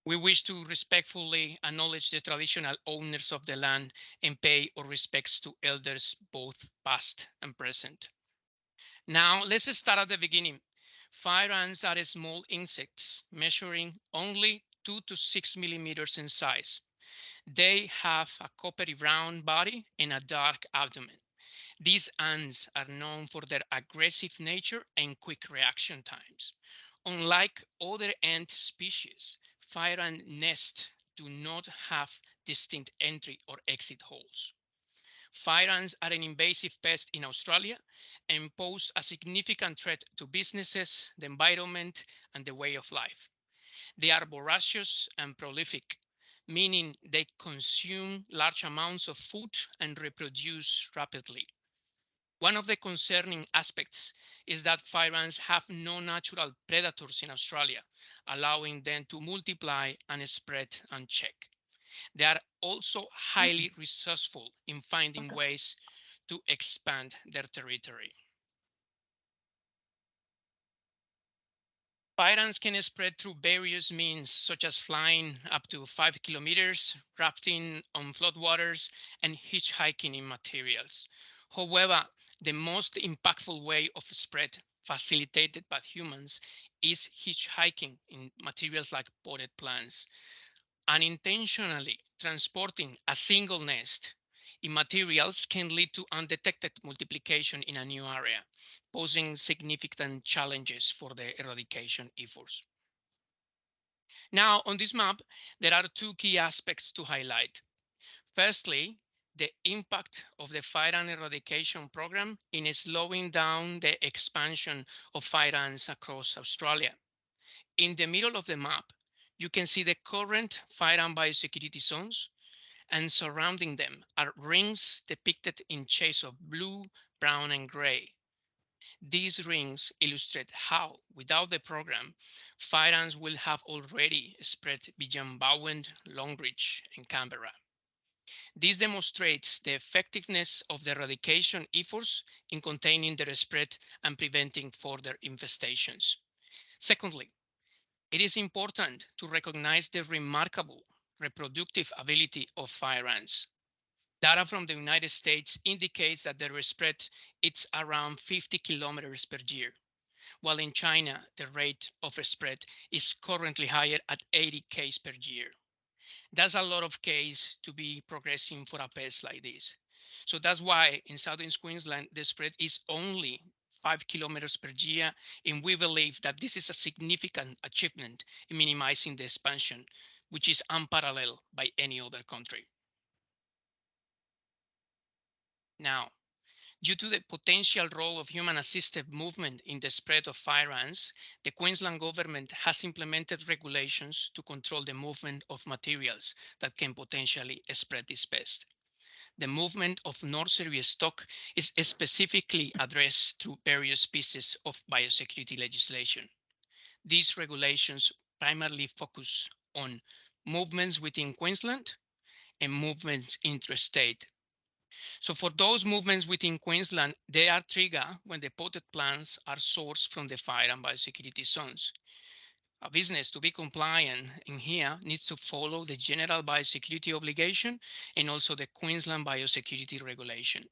We wish to respectfully acknowledge the traditional owners of the land and pay our respects to elders, both past and present. Now, let's start at the beginning. Fire ants are small insects measuring only 2 to 6 millimeters in size. They have a coppery brown body and a dark abdomen. These ants are known for their aggressive nature and quick reaction times. Unlike other ant species, fire ant nests do not have distinct entry or exit holes. Fire ants are an invasive pest in Australia and pose a significant threat to businesses, the environment, and the way of life. They are voracious and prolific, meaning they consume large amounts of food and reproduce rapidly. One of the concerning aspects is that fire ants have no natural predators in Australia, allowing them to multiply and spread unchecked. They are also highly resourceful in finding ways to expand their territory. Fire ants can spread through various means, such as flying up to 5 kilometers, rafting on floodwaters, and hitchhiking in materials. However, the most impactful way of spread facilitated by humans is hitchhiking in materials like potted plants. Unintentionally transporting a single nest in materials can lead to undetected multiplication in a new area, posing significant challenges for the eradication efforts. Now, on this map, there are two key aspects to highlight. Firstly, the impact of the fire ant eradication program in slowing down the expansion of fire ants across Australia. In the middle of the map, you can see the current fire ant biosecurity zones, and surrounding them are rings depicted in shades of blue, brown, and gray. These rings illustrate how, without the program, fire ants will have already spread beyond Bowen, Longreach, and Canberra. This demonstrates the effectiveness of the eradication efforts in containing their spread and preventing further infestations. Secondly, it is important to recognize the remarkable reproductive ability of fire ants. Data from the United States indicates that their spread is around 50 kilometers per year, while in China, the rate of spread is currently higher at 80 Ks per year. That's a lot of Ks to be progressing for a pest like this. So that's why in Southern Queensland, the spread is only 5 kilometers per year, and we believe that this is a significant achievement in minimizing the expansion, which is unparalleled by any other country. Now, due to the potential role of human-assisted movement in the spread of fire ants, the Queensland government has implemented regulations to control the movement of materials that can potentially spread this pest. The movement of nursery stock is specifically addressed through various pieces of biosecurity legislation. These regulations primarily focus on movements within Queensland and movements interstate. So for those movements within Queensland, they are triggered when the potted plants are sourced from the fire and biosecurity zones. A business to be compliant in here needs to follow the general biosecurity obligation and also the Queensland biosecurity regulation.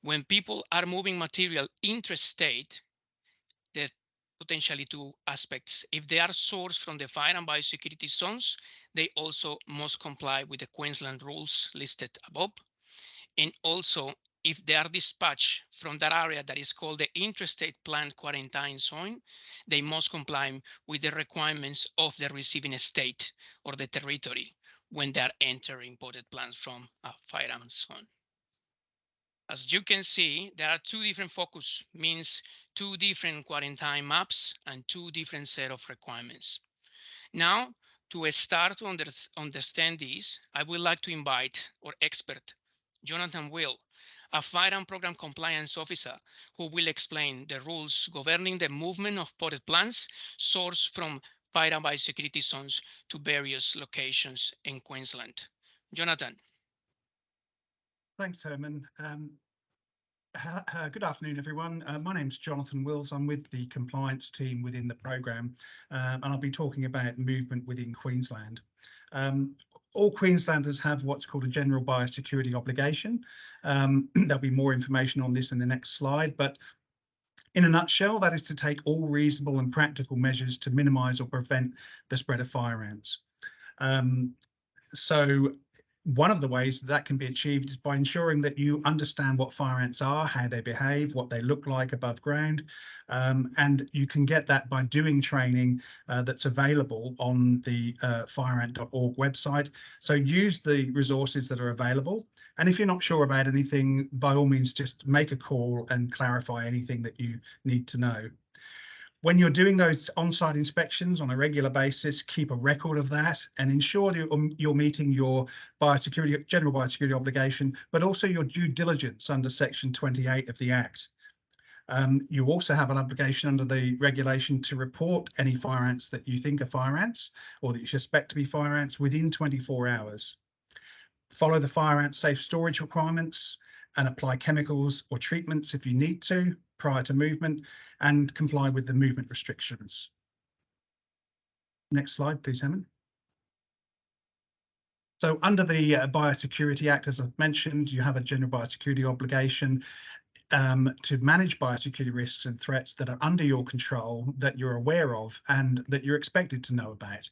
When people are moving material interstate, there are potentially two aspects. If they are sourced from the fire and biosecurity zones, they also must comply with the Queensland rules listed above. And also, if they are dispatched from that area that is called the Interstate Plant Quarantine zone, they must comply with the requirements of the receiving state or the territory when they are entering potted plants from a fire ant zone. As you can see, there are two different focus, means two different quarantine maps and two different set of requirements. Now, to start to understand this, I would like to invite our expert, Jonathan Will, a fire and program compliance officer, who will explain the rules governing the movement of potted plants sourced from fire and biosecurity zones to various locations in Queensland. Jonathan. Thanks, Herman. Good afternoon, everyone. My name's Jonathan Wills. I'm with the compliance team within the programme, and I'll be talking about movement within Queensland. All Queenslanders have what's called a general biosecurity obligation. There'll be more information on this in the next slide, but in a nutshell, that is to take all reasonable and practical measures to minimise or prevent the spread of fire ants. So one of the ways that can be achieved is by ensuring that you understand what fire ants are, how they behave, what they look like above ground, and you can get that by doing training that's available on the fireant.org website. So use the resources that are available, and if you're not sure about anything, by all means just make a call and clarify anything that you need to know. When you're doing those on-site inspections on a regular basis, keep a record of that and ensure that you're meeting your general biosecurity obligation, but also your due diligence under Section 28 of the Act. You also have an obligation under the regulation to report any fire ants that you think are fire ants or that you suspect to be fire ants within 24 hours. Follow the fire ant safe storage requirements and apply chemicals or treatments if you need to prior to movement, and comply with the movement restrictions. Next slide, please, Hemant. So under the Biosecurity Act, as I've mentioned, you have a general biosecurity obligation to manage biosecurity risks and threats that are under your control, that you're aware of, and that you're expected to know about.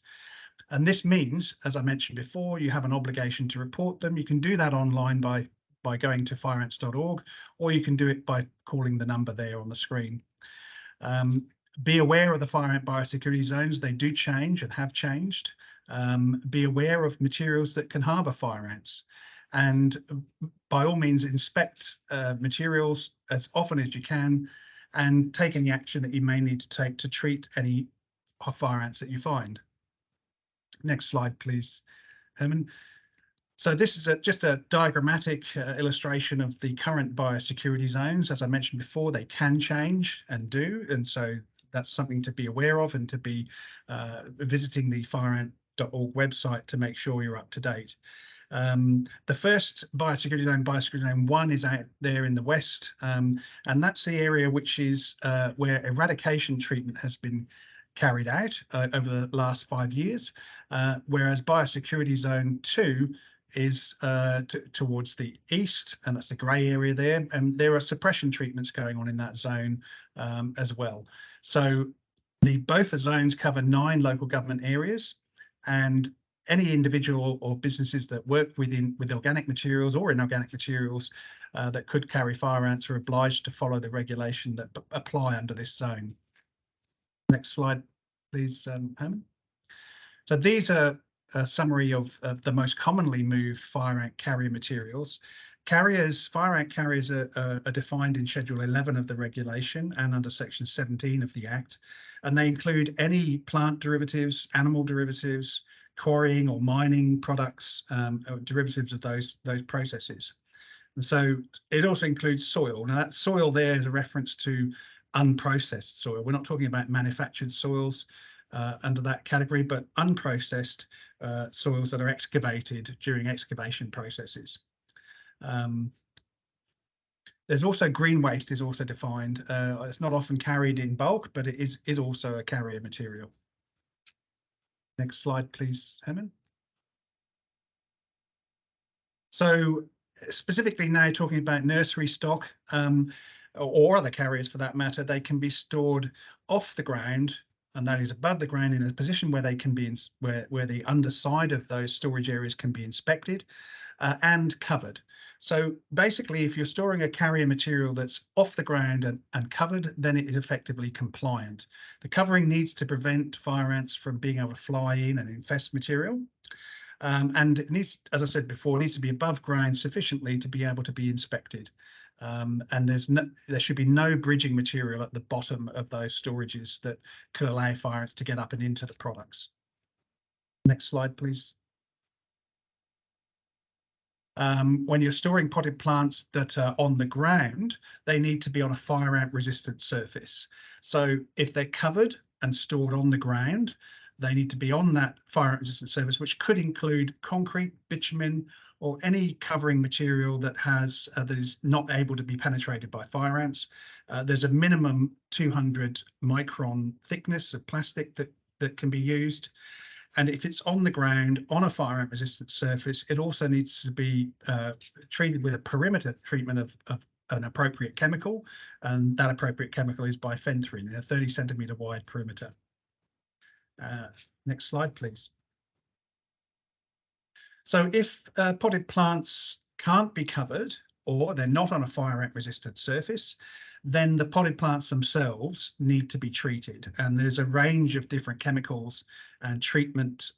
And this means, as I mentioned before, you have an obligation to report them. You can do that online by going to fireants.org, or you can do it by calling the number there on the screen. Be aware of the fire ant biosecurity zones. They do change and have changed. Be aware of materials that can harbour fire ants. And by all means, inspect materials as often as you can and take any action that you may need to take to treat any fire ants that you find. Next slide, please, Herman. So this is just a diagrammatic illustration of the current biosecurity zones. As I mentioned before, they can change and do, and so that's something to be aware of and to be visiting the fireant.org website to make sure you're up to date. The first biosecurity zone 1, is out there in the west, and that's the area which is where eradication treatment has been carried out over the last 5 years, whereas biosecurity zone 2 is towards the east, and that's the grey area there, and there are suppression treatments going on in that zone as well. So both the zones cover 9 local government areas, and any individual or businesses that work with organic materials or inorganic materials that could carry fire ants are obliged to follow the regulation that apply under this zone. Next slide, please, Herman. So these are a summary of the most commonly moved fire ant carrier materials. Fire ant carriers are defined in Schedule 11 of the regulation and under Section 17 of the Act, and they include any plant derivatives, animal derivatives, quarrying or mining products, or derivatives of those processes. And so it also includes soil. Now that soil there is a reference to unprocessed soil. We're not talking about manufactured soils under that category, but unprocessed soils that are excavated during excavation processes. There's also green waste is also defined. It's not often carried in bulk, but it is also a carrier material. Next slide, please, Herman. So specifically now talking about nursery stock or other carriers for that matter, they can be stored off the ground, and that is above the ground in a position where they can be where the underside of those storage areas can be inspected and covered. So basically, if you're storing a carrier material that's off the ground and covered, then it is effectively compliant. The covering needs to prevent fire ants from being able to fly in and infest material. And it needs, as I said before, it needs to be above ground sufficiently to be able to be inspected. And there should be no bridging material at the bottom of those storages that could allow fire ants to get up and into the products. Next slide, please. When you're storing potted plants that are on the ground, they need to be on a fire ant resistant surface. So if they're covered and stored on the ground, They need to be on that fire ant resistant surface, which could include concrete, bitumen, or any covering material that has that is not able to be penetrated by fire ants. There's a minimum 200 micron thickness of plastic that can be used. And if it's on the ground on a fire ant resistant surface, it also needs to be treated with a perimeter treatment of an appropriate chemical. And that appropriate chemical is bifenthrin in a 30 centimeter wide perimeter. Next slide, please. So if potted plants can't be covered or they're not on a fire ant resistant surface, then the potted plants themselves need to be treated. And there's a range of different chemicals and treatment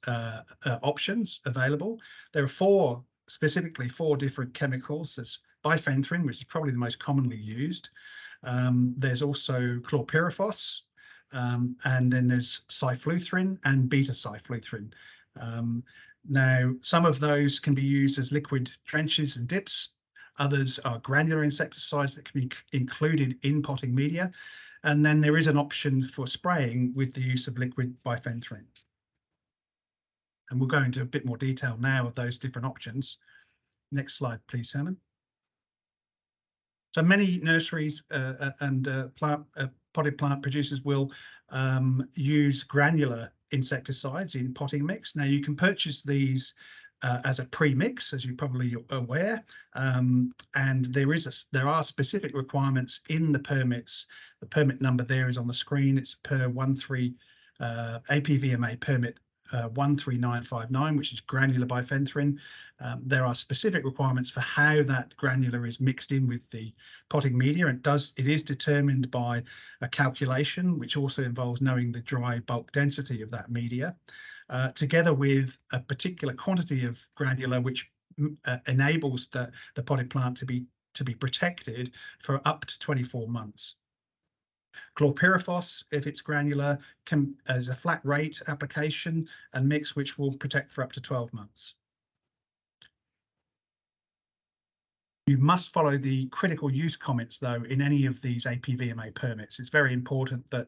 options available. There are specifically four different chemicals. There's bifenthrin, which is probably the most commonly used. There's also chlorpyrifos, and then there's cyfluthrin and beta-cyfluthrin. Now, some of those can be used as liquid drenches and dips. Others are granular insecticides that can be included in potting media. And then there is an option for spraying with the use of liquid bifenthrin. And we'll go into a bit more detail now of those different options. Next slide, please, Helen. So many nurseries and potted plant producers will use granular insecticides in potting mix. Now you can purchase these as a pre-mix, as you're probably aware, and there are specific requirements in the permits. The permit number there is on the screen. It's per 13 APVMA permit 13959, which is granular bifenthrin. There are specific requirements for how that granular is mixed in with the potting media. It is determined by a calculation, which also involves knowing the dry bulk density of that media, together with a particular quantity of granular, which enables the potted plant to be protected for up to 24 months. Chlorpyrifos, if it's granular, as a flat rate application and mix, which will protect for up to 12 months. You must follow the critical use comments, though, in any of these APVMA permits. It's very important that,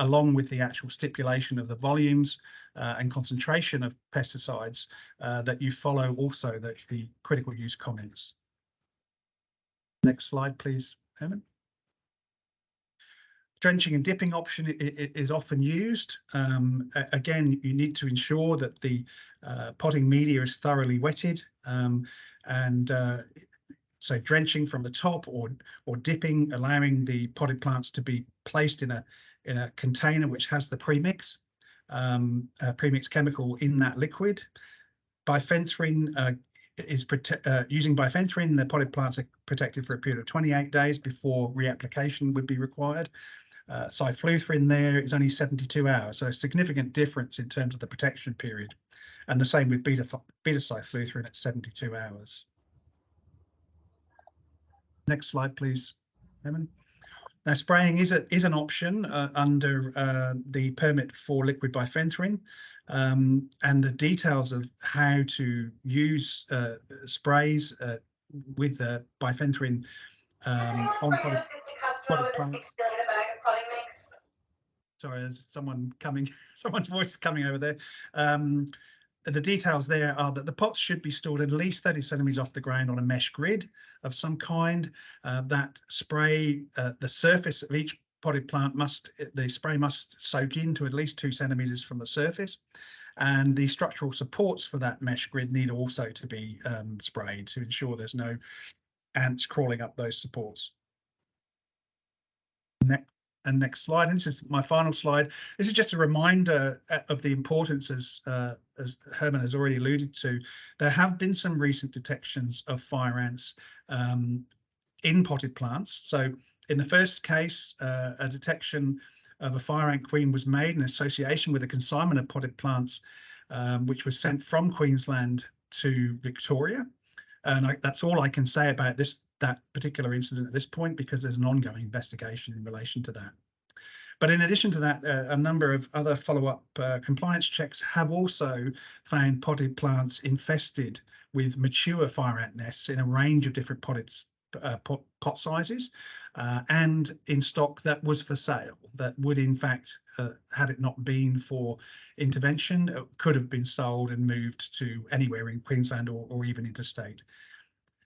along with the actual stipulation of the volumes and concentration of pesticides, that you follow also the critical use comments. Next slide, please, Helen. Drenching and dipping option is often used. Again, you need to ensure that the potting media is thoroughly wetted, so drenching from the top or dipping, allowing the potted plants to be placed in a container which has the premix chemical in that liquid. Bifenthrin using bifenthrin, the potted plants are protected for a period of 28 days before reapplication would be required. Cyfluthrin there is only 72 hours, so a significant difference in terms of the protection period, and the same with beta-cyfluthrin at 72 hours. Next slide, please, Evan. Now, spraying is an option under the permit for liquid bifenthrin, and the details of how to use sprays with the bifenthrin on potted plants. Sorry, there's someone's voice is coming over there. The details there are that the pots should be stored at least 30 centimeters off the ground on a mesh grid of some kind. That spray, the surface of each potted plant the spray must soak into at least 2 centimeters from the surface. And the structural supports for that mesh grid need also to be sprayed to ensure there's no ants crawling up those supports. Next slide, and this is my final slide. This is just a reminder of the importance, as Herman has already alluded to. There have been some recent detections of fire ants in potted plants. So in the first case, a detection of a fire ant queen was made in association with a consignment of potted plants, which was sent from Queensland to Victoria. And that's all I can say about that particular incident at this point, because there's an ongoing investigation in relation to that. But in addition to that, a number of other follow-up compliance checks have also found potted plants infested with mature fire ant nests in a range of different potted pot sizes, and in stock that was for sale, that would in fact, had it not been for intervention, could have been sold and moved to anywhere in Queensland or even interstate.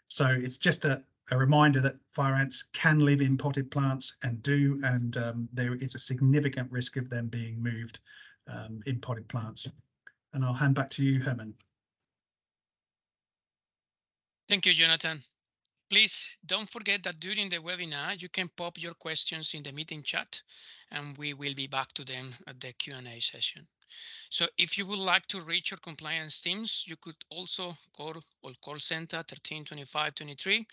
So it's just a reminder that fire ants can live in potted plants and do, and there is a significant risk of them being moved in potted plants. And I'll hand back to you, Herman. Thank you, Jonathan. Please don't forget that during the webinar, you can pop your questions in the meeting chat, and we will be back to them at the Q&A session. So if you would like to reach your compliance teams, you could also call our call center 132523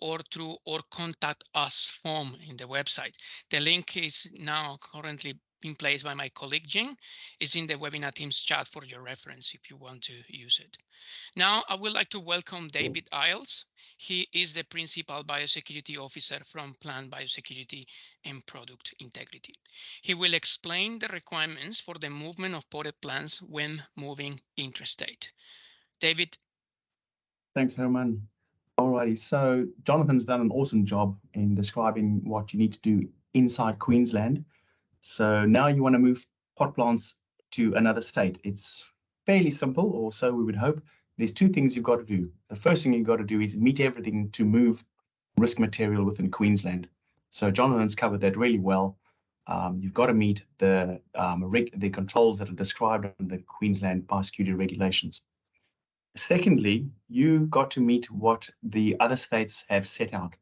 or through our contact us form in the website. The link is now currently in place by my colleague Jing. It's in the webinar teams chat for your reference if you want to use it. Now I would like to welcome David Isles. He is the Principal Biosecurity Officer from Plant Biosecurity and Product Integrity. He will explain the requirements for the movement of potted plants when moving interstate. David. Thanks, Herman. Alrighty, so Jonathan's done an awesome job in describing what you need to do inside Queensland. So now you want to move pot plants to another state. It's fairly simple, or so we would hope. There's two things you've got to do. The first thing you've got to do is meet everything to move risk material within Queensland. So Jonathan's covered that really well. You've got to meet the controls that are described in the Queensland Biosecurity Regulations. Secondly, you got to meet what the other states have set out.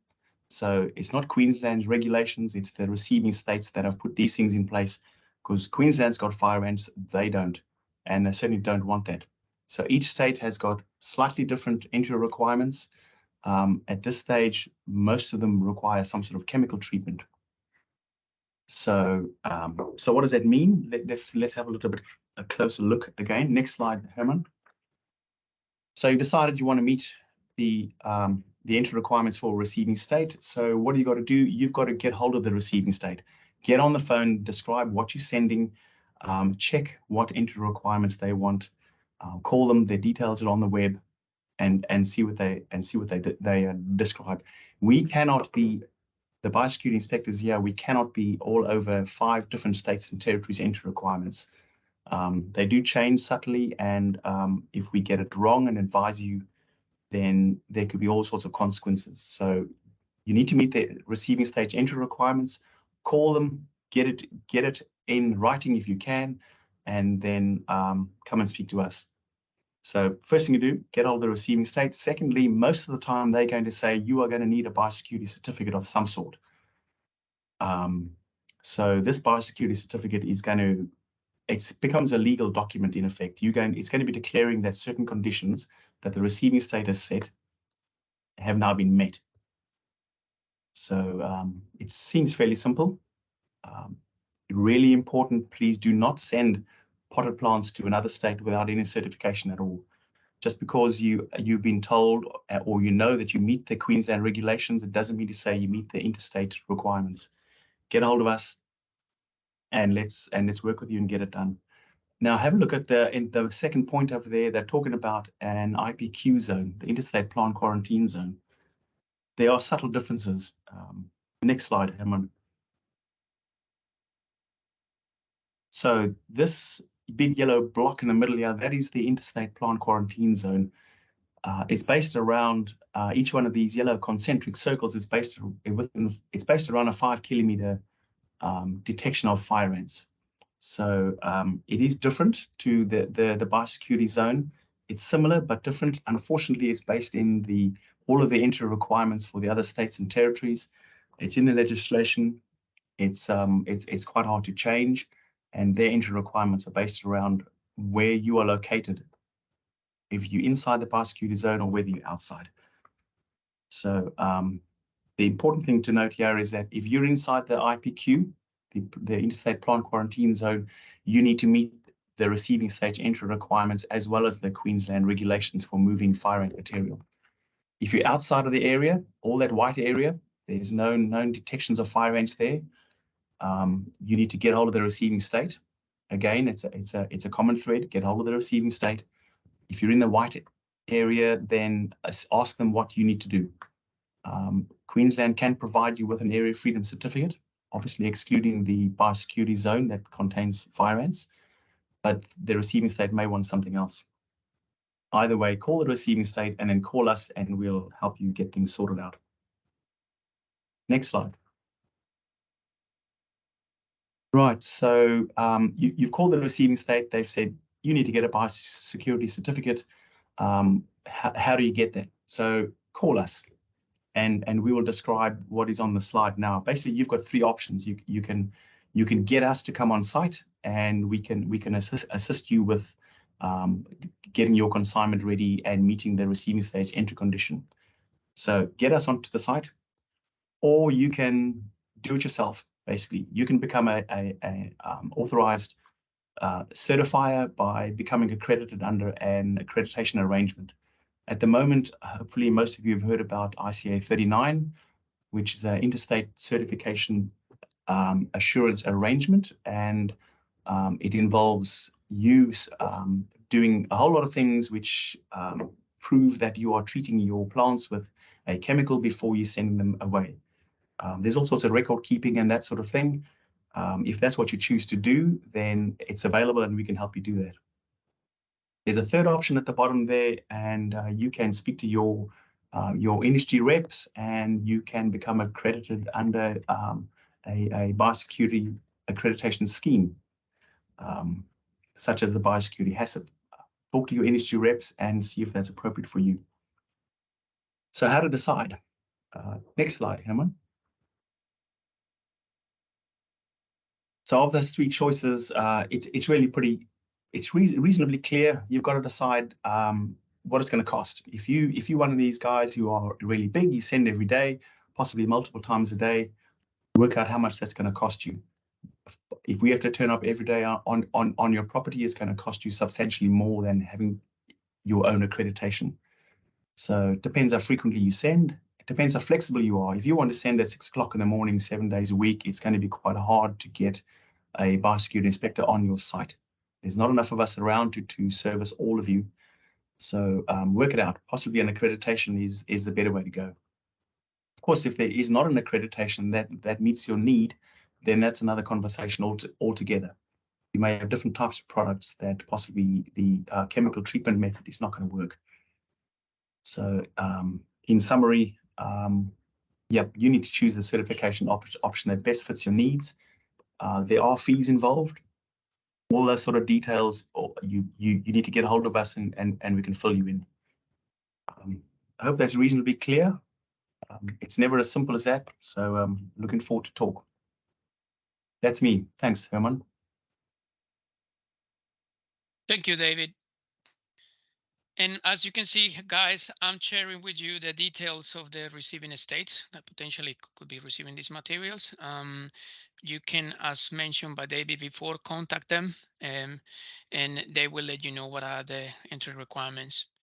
So it's not Queensland's regulations, it's the receiving states that have put these things in place, because Queensland's got fire ants, they don't, and they certainly don't want that. So each state has got slightly different entry requirements. At this stage, most of them require some sort of chemical treatment. So, so what does that mean? Let's have a little bit a closer look again. Next slide, Herman. So you've decided you want to meet the entry requirements for a receiving state. So what do you got to do? You've got to get hold of the receiving state. Get on the phone, describe what you're sending, check what entry requirements they want, call them. Their details are on the web, and see what they describe. We cannot be the biosecurity inspectors here. We cannot be all over 5 different states and territories entry requirements. They do change subtly, and if we get it wrong and advise you, then there could be all sorts of consequences. So you need to meet the receiving stage entry requirements, call them, get it in writing if you can, and then come and speak to us. So first thing you do, get hold of the receiving state. Secondly, most of the time they're going to say you are going to need a biosecurity certificate of some sort. So this biosecurity certificate is going to, it becomes a legal document in effect. It's going to be declaring that certain conditions that the receiving state has set have now been met. So it seems fairly simple. Really important, please do not send potted plants to another state without any certification at all. Just because you've been told or you know that you meet the Queensland regulations, it doesn't mean to say you meet the interstate requirements. Get a hold of us and let's work with you and get it done. Now have a look at in the second point over there. They're talking about an IPQ zone, the Interstate Plant Quarantine zone. There are subtle differences. Next slide, Herman. So this big yellow block in the middle here, that is the Interstate Plant Quarantine Zone. It's based around each one of these yellow concentric circles is based around a 5 kilometer detection of fire ants. So it is different to the biosecurity zone. It's similar but different. Unfortunately, it's based in all of the entry requirements for the other states and territories. It's in the legislation. It's quite hard to change, and their entry requirements are based around where you are located, if you're inside the biosecurity zone or whether you're outside. So the important thing to note here is that if you're inside the IPQ, the Interstate Plant Quarantine Zone, you need to meet the receiving stage entry requirements as well as the Queensland regulations for moving fire ant material. If you're outside of the area, all that white area, there's known detections of fire ants there. You need to get hold of the receiving state. Again, it's a common thread. Get hold of the receiving state. If you're in the white area, then ask them what you need to do. Queensland can provide you with an area of freedom certificate, obviously excluding the biosecurity zone that contains fire ants, but the receiving state may want something else. Either way, call the receiving state and then call us and we'll help you get things sorted out. Next slide. Right, so you've called the receiving state. They've said you need to get a biosecurity certificate. How do you get that? So call us and we will describe what is on the slide now. Basically, you've got three options. You can get us to come on site and we can assist you with getting your consignment ready and meeting the receiving state's entry condition. So get us onto the site, or you can do it yourself. Basically, you can become a authorized certifier by becoming accredited under an accreditation arrangement. At the moment, hopefully most of you have heard about ICA 39, which is an interstate certification assurance arrangement, and it involves you doing a whole lot of things which prove that you are treating your plants with a chemical before you send them away. There's all sorts of record keeping and that sort of thing. If that's what you choose to do, then it's available and we can help you do that. There's a third option at the bottom there, and you can speak to your industry reps and you can become accredited under a biosecurity accreditation scheme, such as the Biosecurity HACCP. Talk to your industry reps and see if that's appropriate for you. So how to decide? Next slide, Herman. So of those three choices, it's really reasonably clear. You've got to decide what it's going to cost. If you're one of these guys who are really big, you send every day, possibly multiple times a day, work out how much that's going to cost you. If we have to turn up every day on your property, it's going to cost you substantially more than having your own accreditation. So it depends how frequently you send. It depends how flexible you are. If you want to send at 6 o'clock in the morning, 7 days a week, it's going to be quite hard to get a biosecurity inspector on your site. There's not enough of us around to service all of you. So work it out. Possibly an accreditation is the better way to go. Of course, if there is not an accreditation that meets your need, then that's another conversation altogether. You may have different types of products that possibly the chemical treatment method is not going to work. So in summary, you need to choose the certification option that best fits your needs. There are fees involved. All those sort of details, you need to get a hold of us and we can fill you in. I hope that's reasonably clear. It's never as simple as that. So looking forward to talk. That's me. Thanks, Herman. Thank you, David. And as you can see, guys, I'm sharing with you the details of the receiving estates that potentially could be receiving these materials. You can, as mentioned by David before, contact them and they will let you know what are the entry requirements.